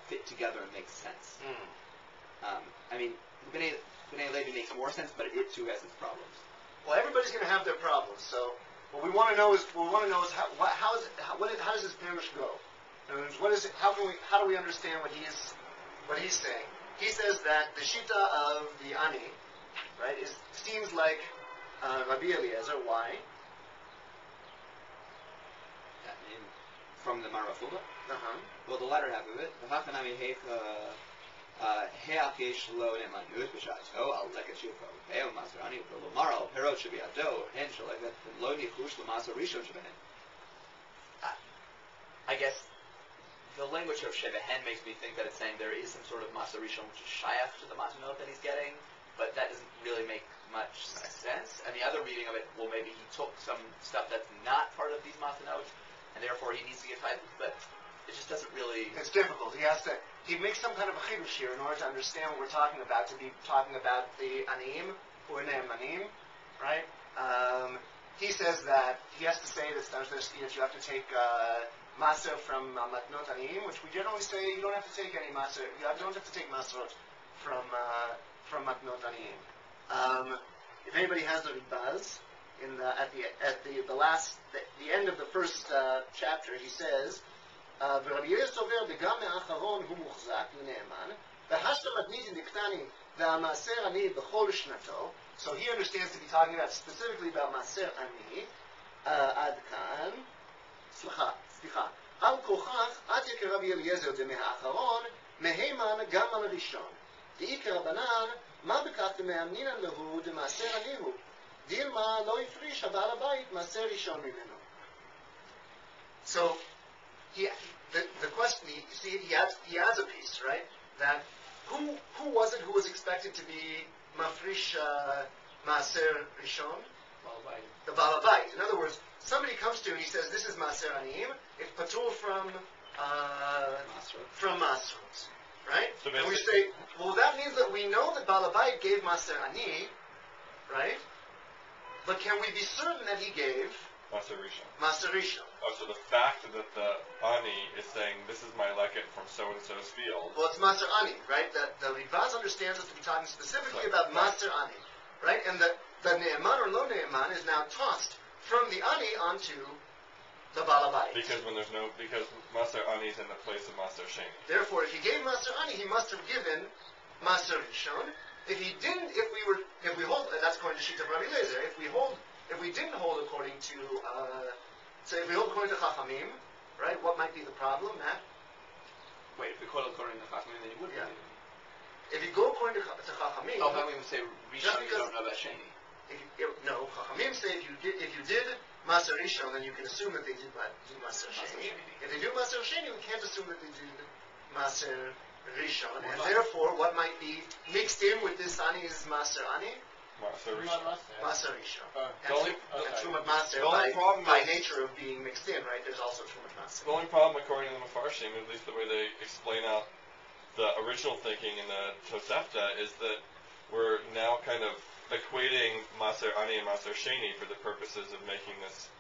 fit together and make sense. I mean, B'nai Levi makes more sense, but it too has its problems. Well, everybody's going to have their problems. So what we want to know is how does this Pirush go? In other words, what is it? How do we understand what he's saying? He says that the shita of the ani, right, seems like Rabbi Eliezer. Why? From the Marafula? Well, the latter half of it, the Hachanami He'akesh lo ne'manut b'shato al tekeshufo ve'o masrani v'lomar al perot shebiado hen shalevet lo nichush l'masar rishon shebehen. I guess the language of shebehen makes me think that it's saying there is some sort of masar rishon which is shayach to the matanot that he's getting, but that doesn't really make much sense. And the other reading of it, well, maybe he took some stuff that's not part of these matanot, and therefore he needs to get five, but it just doesn't really... It's difficult. He makes some kind of a chidush here in order to understand what we're talking about, to be talking about the anim, or anim, right? He says that he has to say that you have to take maser from matnot anim, which we generally say you don't have to take any maser. You don't have to take maserot from matnot anim. If anybody has the ribaz, at the end of the first chapter, he says, ורבי אליעזר סובר בגם האחרון הוא מוחזק לנאמן, והשתא מתניתין דקטני והמעשר עני בכל שנתו. So he understands to be talking about specifically about מעשר עני עד כאן. סליחה. על כוכך עד יקר רבי אליעזר דמהאחרון מהימן גם על הראשון. דעיקר רבנן מה בכך דמאמנינן להו דמעשר עני הוא. דילמה לא הפריש הבעל הבית מעשר ראשון ממנו. So the question, he adds a piece, right? That who was it who was expected to be mafrish maaser rishon? The Baal Habayit. In other words, somebody comes to and he says, "This is maaser aniyim. It's patur from masrot, right?" So and we say, "Well, that means that we know that Baal Habayit gave maaser ani, right? But can we be certain that he gave Maser Rishon. Oh, so the fact that the ani is saying, this is my leket from so-and-so's field. Well, it's Maser Ani, right? That the Rivaz understands us to be talking specifically about Maser Ani, right? And the Ne'eman or Lo Ne'eman is now tossed from the Ani onto the Baal Habayit. Because Maser Ani is in the place of Maser Sheni. Therefore, if he gave Maser Ani, he must have given Maser Rishon. If he didn't, if we hold, that's according to Shita Rabbi Eliezer, if we didn't hold according to, if we hold according to Chachamim, right, what might be the problem, Matt? Wait, if we hold according to Chachamim, then you would. Yeah. If you go according to Chachamim... Oh, Chachamim say Rishon, you don't know about Sheni. No, Chachamim say if you did Maser Rishon, then you can assume that they do Maser Sheni. If they do Maser Sheni, we can't assume that they did Maser Rishon. And therefore, what might be mixed in with this Ani is Maser Ani? Maser Rishon. And Trumat Maser, by nature of being mixed in, right? There's also Trumat Maser. The only problem, according to the Mefarshim, at least the way they explain out the original thinking in the Tosefta, is that we're now kind of equating Maser Ani and Maser Sheni for the purposes of making this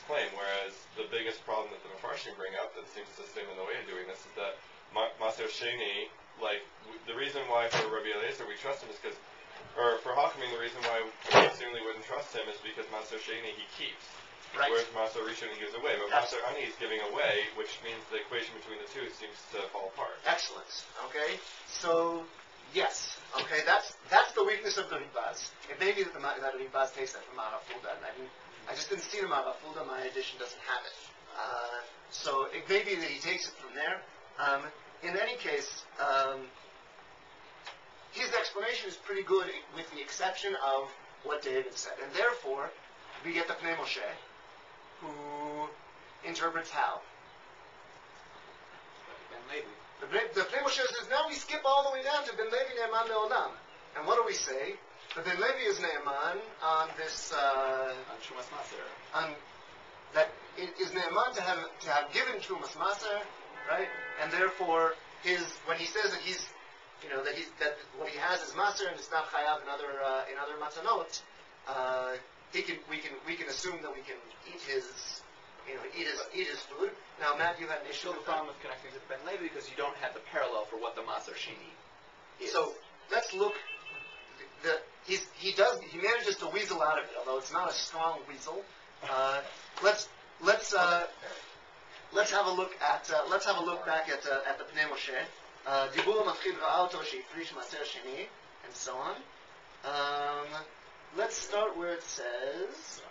claim. Whereas the biggest problem that the Mefarshim bring up, that seems to stand in the way of doing this, is that Maser Sheni, the reason why for Rabbi Eliezer we trust him is because, or for Hachamim, the reason why we assumedly wouldn't trust him is because Maser Sheni he keeps, right. Whereas Maser Rishon he gives away. But Maser Ani is giving away, which means the equation between the two seems to fall apart. Excellent. Okay, so yes, okay, that's the weakness of the Ribaz. It may be that the Ribaz takes that from Marafulda, and I just didn't see the Marafulda. My edition doesn't have it. So it may be that he takes it from there. In any case, his explanation is pretty good with the exception of what David said. And therefore, we get the Pnei Moshe, who interprets how? Ben Levi. The Pnei Moshe says, now we skip all the way down to Ben Levi Ne'eman Le'olam. And what do we say? That Ben Levi is Ne'eman on this... on Trumas Maser. That it is Ne'eman to have given Trumas Maser, right? And therefore, when he says that that what he has is maser and it's not chayav in other matanot, we can assume that we can eat his food. Now, Matt, you had an issue with the problem of connecting to Ben although it's not a strong weasel. Let's have a look back at the Pnei Moshe. Dibur mafchid ra'auto sheifrish maser sheni, and so on. Let's start where it says.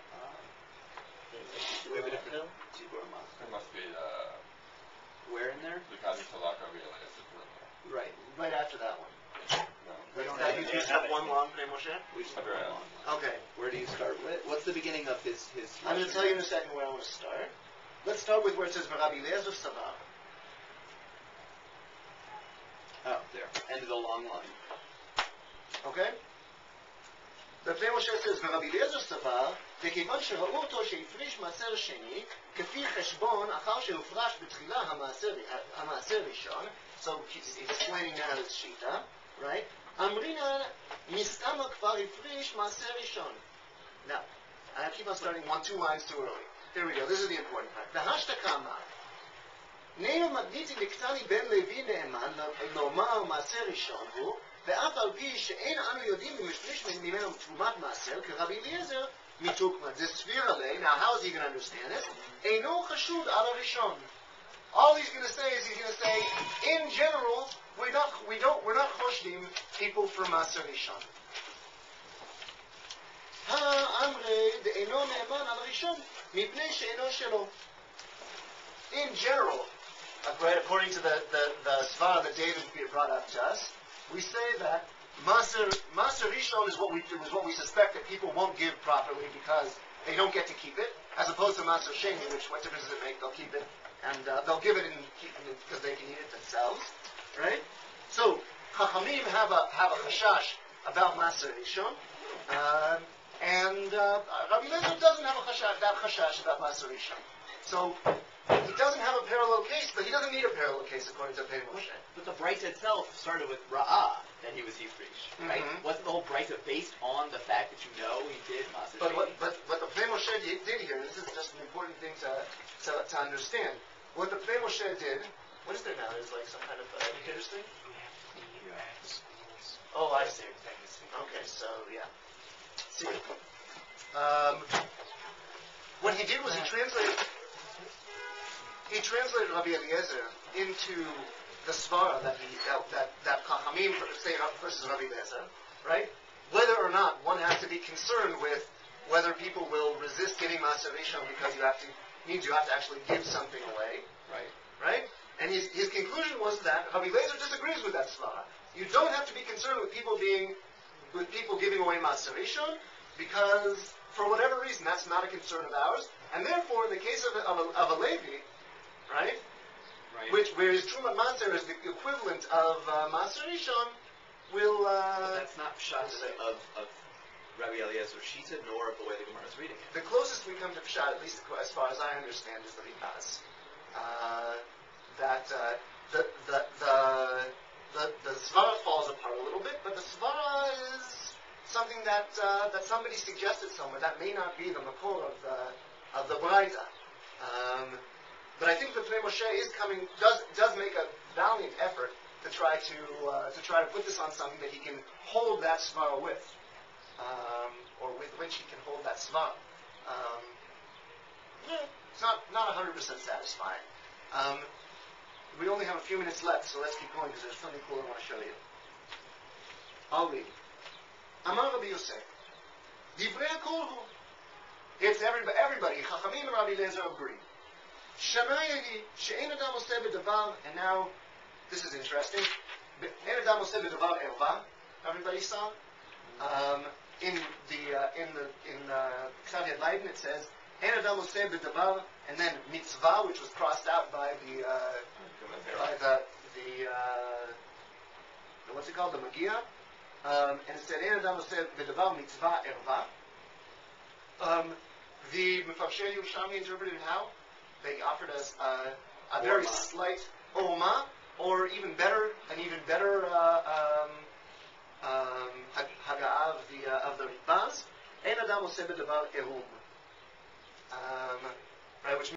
Do we have a different hill? It must be Where in there? Right. Right after that one. No. We don't That have you it. just have one long Pnei Moshe? We just have Right. one long. Okay. Where do you start with? What's the beginning of his I'm going to tell you in a second where I want to start. Let's start with where it says Rabbi Eliezer Savar. Oh, there. End of the long line. Okay? The Pnei Moshe says, Rabbi Eliezer Savar, וכיוון שראו אותו שהפריש מעשר שני, כפי חשבון אחר שהופרש בתחילה המעשר ראשון, so he's explaining now his shita, right? אמרינן מסתמה כבר הפריש מעשר ראשון. Now, I keep on starting 1-2 lines too early. Here we go, this is the important part. והשתקה אמר, נאמר מגניתי לקטני בן לוי נאמן לומר מעשר ראשון הוא, ואף על פי שאין אנו יודעים אם הפריש ממנו תרומת מעשר, כרבי אליעזר מתוקמת. זה סביר עלי. Now, how is he going to understand this? אינו חשוד על הראשון. All he's going to say is he's going to say, in general, we're not choshdim people for Maser Rishon. האמרי דאינו נאמן על הראשון, מפני שאינו שלו. In general, right, according to the svara that David brought up to us, we say that Maser Rishon is what we suspect that people won't give properly because they don't get to keep it, as opposed to Maser Sheni, which what difference does it make? They'll keep it, and they'll give it because they can eat it themselves, right? So Chachamim have a chashash about Maser Rishon, and Rabbi Eliezer doesn't have that chashash about Maser Rishon. So he doesn't have a parallel case, but he doesn't need a parallel case according to Pnei Moshe. But the Breita itself started with Ra'ah, that he was Yifrish, right? Mm-hmm. Wasn't the whole Breita based on the fact that you know he did Maser But Sheni? what the Pnei Moshe did here, and this is just an important thing to understand. What the Pnei Moshe did, what is there now? There's like some kind of educators thing? Oh, I see. Okay, so yeah. See, what he did was he translated Rabbi Eliezer into the svara that Chachamim say versus Rabbi Eliezer, right? Whether or not one has to be concerned with whether people will resist giving Maser Rishon because means you have to actually give something away, right? And his conclusion was that Rabbi Eliezer disagrees with that svara. You don't have to be concerned with people giving away Maser Rishon because for whatever reason that's not a concern of ours, and therefore in the case of a Levi, right? Where his Trumat Maser is the equivalent of Maser Rishon, will. But that's not Pshat of Rabbi Eliezer's Shita, nor of the way the Gemara is reading it. The closest we come to Pshat, at least as far as I understand, is the Ribaz. That the Svara falls apart a little bit, but the Svara is something that somebody suggested somewhere. That may not be the Makor of the Braita. But I think the Pnei Moshe does make a valiant effort to try to put this on something that he can hold that svara with, or with which he can hold that svara. It's not 100% satisfying. We only have a few minutes left, so let's keep going because there's something cool I want to show you. I'll read. Amar Rabbi Yosef, Divrei Kolhu. It's everybody. Chachamim and Rabbi Eliezer agree. Shanayehi she'en adam oseh b'davar, and now this is interesting. En adam oseh b'davar erva. Everybody saw. In Ksav Yad Leiden it says En adam oseh b'davar, and then mitzvah, which was crossed out by the what's it called, the Magia, and it said En adam oseh b'davar mitzvah erva. The Mefarshei Yerushalmi interpreted it how? They offered us a very slight oma, or an even better Hagga'a of the Ribaz. En adam oseh b'davar erum, right? Which